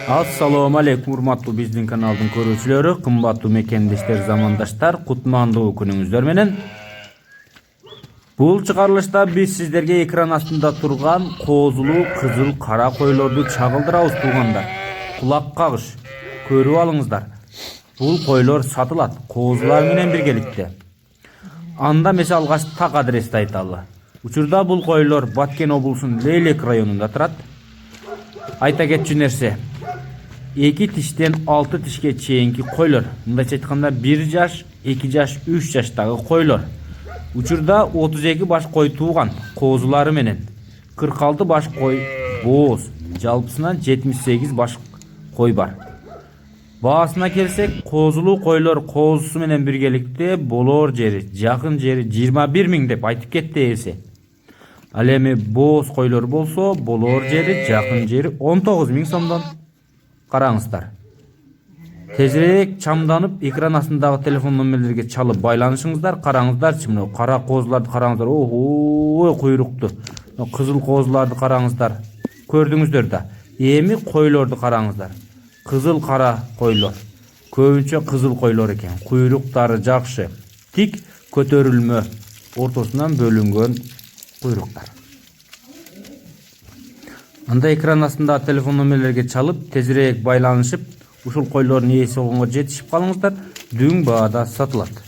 Assalamu alaikum urmattуу биздин каналдын көрүүчүлөрү, кымбаттуу мекендештер, замандаштар, кутмандуу күнүңүздөр менен. Бул чыгарылышта биз сиздерге экран астында турган коозулуу кызыл кара койлорду чагылдырабыз туугандар. Кулак кагыш, көрүп алыңыздар. Бул койлор сатылат, коозулар менен биргеликте. Анда эмесе алгач так адрести айталы. Учурда бул койлор Баткен облусунун Лейлек районунда турат. Айта кетчү нерсе, 2 тиштен 6 тишке чейинки койлор, мындайча айтканда 1 жаш, 2 жаш, 3 жаштагы койлор. Учурда 32 баш кой тууган, коозулары менен 46 баш кой бооз, жалпысынан 78 баш кой бар. Баасына келсек, коозулуу койлор коозусу менен биргеликте болоор жери, жакын жери 21 000 деп айтып кетти эсе. Ал эми бооз койлор болсо, болоор жери, жакын жери 19 000 сомдон. Караңыздар. Тезирээк чамданып, экран астындагы телефон номерлерге чалып байланышыңыздар. Караңыздарчы, мына кара коозуларды караңыздар. Ой, куйрукту. Кызыл коозуларды караңыздар. Көрдүңүздөр да. Эми койлорду караңыздар. Кызыл кара койлор. Көбүнчө кызыл койлор экен. Куйруктары жакшы. Тик көтөрүлмө, ортосунан бөлүнгөн куйруктар. Анда экран астында телефон номерлерге чалып, тезирээк байланышып, ушул койлордун ээси болгонго жетишип калыңыздар. Дүң баада сатылат.